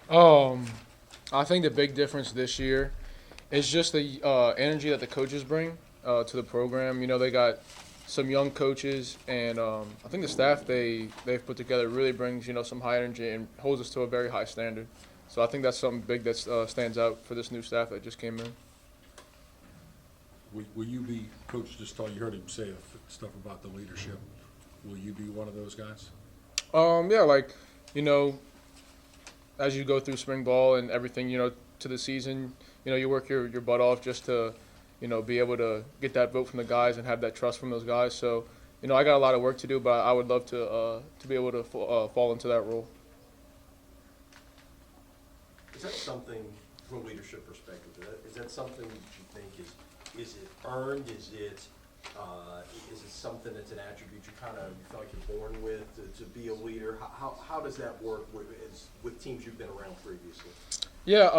Um, I think the big difference this year is just the energy that the coaches bring to the program. You know, they got some young coaches, and I think the staff they've put together really brings some high energy and holds us to a very high standard. So I think that's something big that stands out for this new staff that just came in. Will you be, Coach just told you heard him say stuff about the leadership. Will you be one of those guys? Yeah, like you know, as you go through spring ball and everything, to the season, you work your butt off just to, be able to get that vote from the guys and have that trust from those guys. So, I got a lot of work to do, but I would love to be able to fall into that role. Is that something, from a leadership perspective, is that something that you think is it earned? Is it something that's an attribute you feel like you're born with to be a leader? How does that work with teams you've been around previously? Yeah,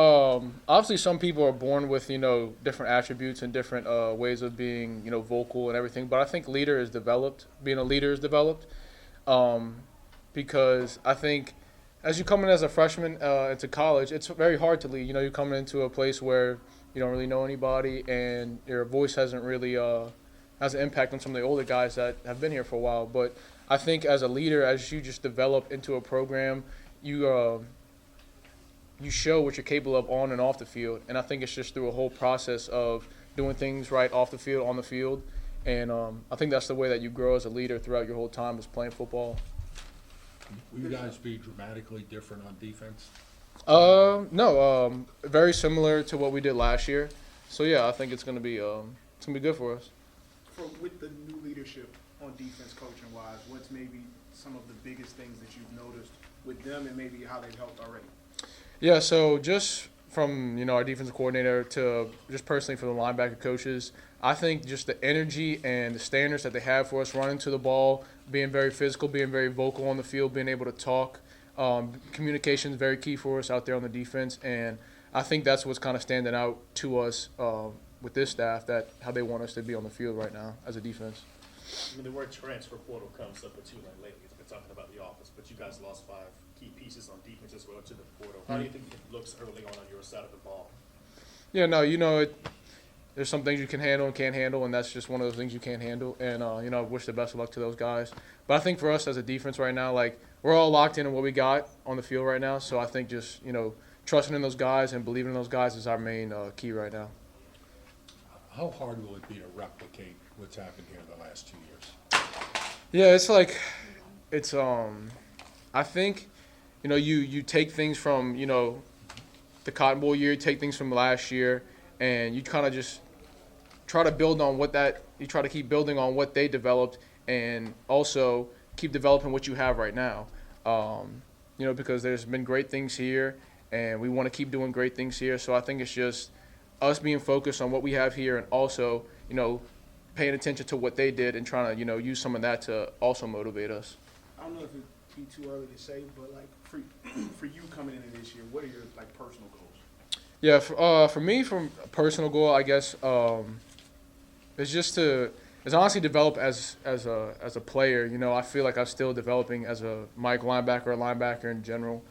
obviously some people are born with different attributes and different ways of being vocal and everything. But I think leader is developed. Being a leader is developed um, because I think as you come in as a freshman into college, it's very hard to lead. You're coming into a place where you don't really know anybody and your voice hasn't really has an impact on some of the older guys that have been here for a while. But I think as a leader, as you just develop into a program, you show what you're capable of on and off the field. And I think it's just through a whole process of doing things right off the field, on the field. And I think that's the way that you grow as a leader throughout your whole time as playing football. Will you guys be dramatically different on defense? No, very similar to what we did last year. So yeah, I think it's gonna be good for us. With the new leadership on defense, coaching wise, what's maybe some of the biggest things that you've noticed with them, and maybe how they've helped already? Yeah, so just from our defensive coordinator to just personally from the linebacker coaches, I think just the energy and the standards that they have for us running to the ball, being very physical, being very vocal on the field, being able to talk. Communication is very key for us out there on the defense, and I think that's what's kind of standing out to us with this staff, that how they want us to be on the field right now as a defense. I mean, the word transfer portal comes up with Tulane lately. It's been talking about the office, but you guys lost 5 key pieces on defense as well to the portal. How do you think it looks early on your side of the ball? Yeah, no, there's some things you can handle and can't handle, and that's just one of those things you can't handle. And I wish the best of luck to those guys. But I think for us as a defense right now, like we're all locked in on what we got on the field right now. So I think just trusting in those guys and believing in those guys is our main key right now. How hard will it be to replicate what's happened here the last 2 years? Yeah, it's like I think you take things from the Cotton Bowl year, take things from last year, and you kind of just try to build on you try to keep building on what they developed, and also keep developing what you have right now. Because there's been great things here, and we want to keep doing great things here. So I think it's just us being focused on what we have here, and also paying attention to what they did and trying to use some of that to also motivate us. I don't know if it'd be too early to say, but like for you coming into this year, what are your like personal goals? Yeah, for me, from a personal goal, I guess it's honestly develop as a player. I feel like I'm still developing as a Mike linebacker in general.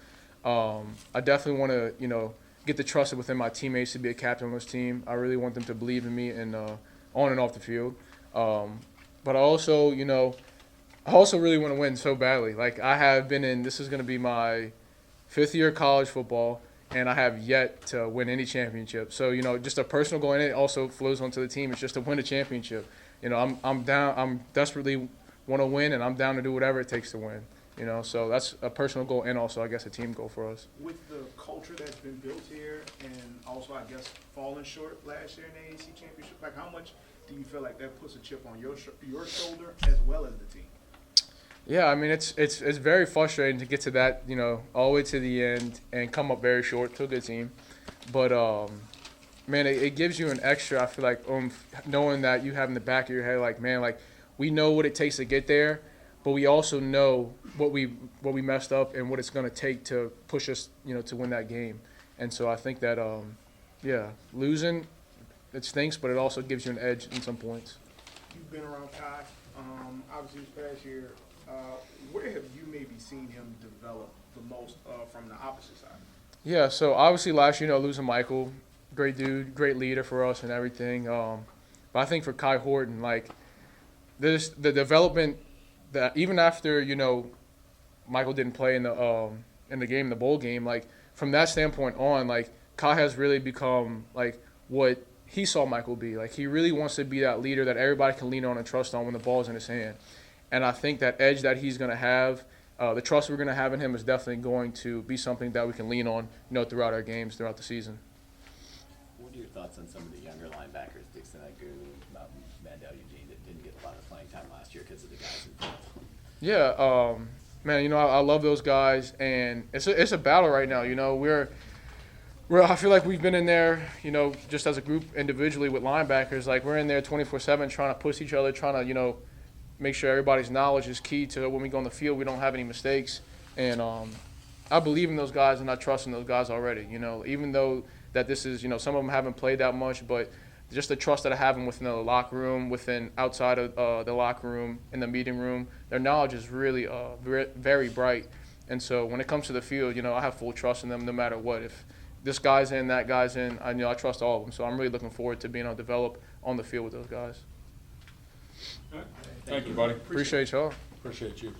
I definitely want to get the trust within my teammates to be a captain on this team. I really want them to believe in me and on and off the field. But I also really want to win so badly. Like I have been in. This is going to be my 5th year of college football, and I have yet to win any championship. So just a personal goal, and it also flows onto the team. It's just to win a championship. I'm down. I'm desperately want to win, and I'm down to do whatever it takes to win. So that's a personal goal and also, I guess, a team goal for us. With the culture that's been built here, and also, I guess, falling short last year in the AAC championship, like how much do you feel like that puts a chip on your shoulder as well as the team? Yeah, I mean it's very frustrating to get to that, all the way to the end and come up very short to a good team, but man, it gives you an extra. I feel like knowing that you have in the back of your head, like man, like we know what it takes to get there, but we also know what we messed up and what it's going to take to push us, to win that game. And so I think that losing it stinks, but it also gives you an edge in some points. You've been around Kai, obviously this past year. Where have you maybe seen him develop the most from the opposite side? Yeah, so obviously last year, losing Michael, great dude, great leader for us and everything. But I think for Kai Horton, like the development that even after Michael didn't play in the game, the bowl game, like from that standpoint on, like Kai has really become like what he saw Michael be. Like he really wants to be that leader that everybody can lean on and trust on when the ball's in his hand. And I think that edge that he's going to have, the trust we're going to have in him is definitely going to be something that we can lean on, throughout our games, throughout the season. What are your thoughts on some of the younger linebackers, Dixon Agu, Mandel Eugene, that didn't get a lot of playing time last year because of the guys in front of them? Yeah, man, I love those guys, and it's a battle right now. I feel like we've been in there, just as a group individually with linebackers. Like we're in there 24/7 trying to push each other, trying to, make sure everybody's knowledge is key to when we go on the field. We don't have any mistakes, and I believe in those guys and I trust in those guys already. Even though that this is, some of them haven't played that much, but just the trust that I have them within the locker room, within outside of the locker room, in the meeting room, their knowledge is really very bright. And so when it comes to the field, I have full trust in them no matter what. If this guy's in, that guy's in, I trust all of them. So I'm really looking forward to being able to develop on the field with those guys. All right. Thank you, buddy. Appreciate y'all. Appreciate you.